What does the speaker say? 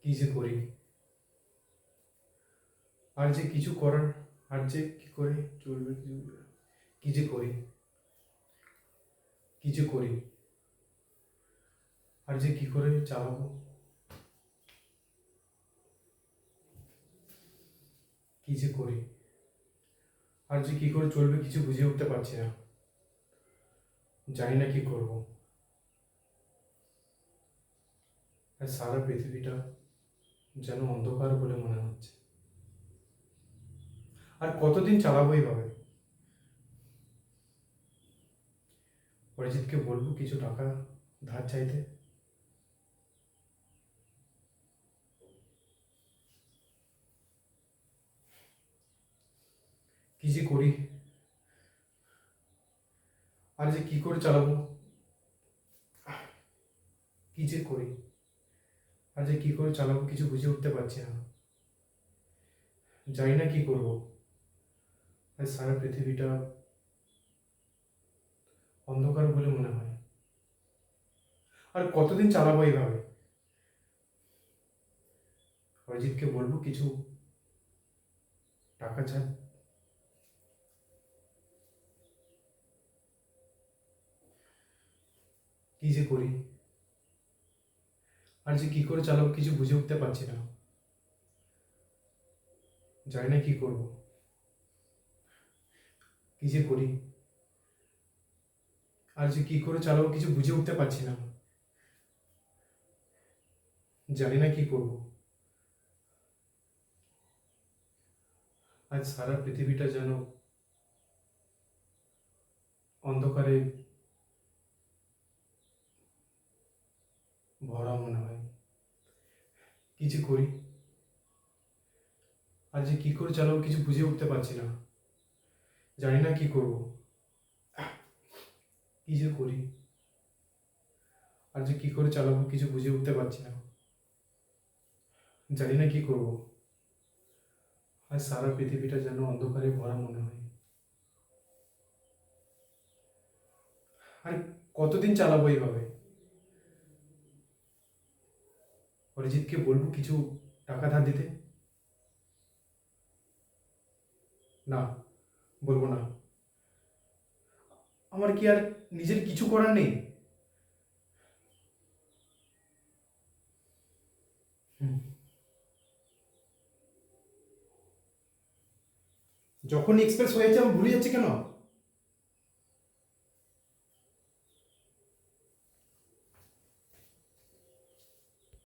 কি যে করি, আর যে কিছু করার, আর যে কি করে চলবে, কি যে করি, কি যে করি, আর যে কি করে চালাবো, কি যে করি, আর যে কি করে চলবে কিছু বুঝে উঠতে পারছি না। জানি না কি করব। আর সারা পৃথিবীটা যেন অন্ধকার বলে মনে হচ্ছে। আর কতদিন চালাবো এইভাবে? অরিজিৎকে বলবো কিছু টাকা ধার চাইতে? কি যে করি, আর যে কি করে চালাবো, কি যে করি, আর যে কি করে চালাবো কিছু বুঝে উঠতে পারছি না। জানি না কি করব। আর সারা পৃথিবীটা অন্ধকার বলে মনে হয়। আর কতদিন চালাবো এইভাবে? অরিজিৎকে বলবো কিছু টাকা চাই। কি যে করি, আর যে কি করে চালাবো কিছু বুঝে উঠতে পারছি না। জানি না কি করব। কি যে করি, আর যে কি করে চালাবো কিছু বুঝে উঠতে পারছি না। জানি না কি করব। আজ সারা পৃথিবীটা যেন অন্ধকারে ভরা মনে হয়। কি যে করি, আর যে কি করে চালাবো কিছু বুঝে উঠতে পারছি না। জানি না কি করব। কি যে করি, আর যে কি করে চালাবো কিছু বুঝে উঠতে পারছি না। জানি না কি করব। আজ সারা পৃথিবীটা যেন অন্ধকারে ভরা মনে হয়। আর কতদিন চালাবো এইভাবে? অরিজিৎকে বলবো কিছু টাকা ধার দিতে? না, বলবো না। আমার কি আর নিজের কিছু করার নেই? হুম। যখন এক্সপ্রেস হয়েছে আমি ভুলে যাচ্ছি কেন?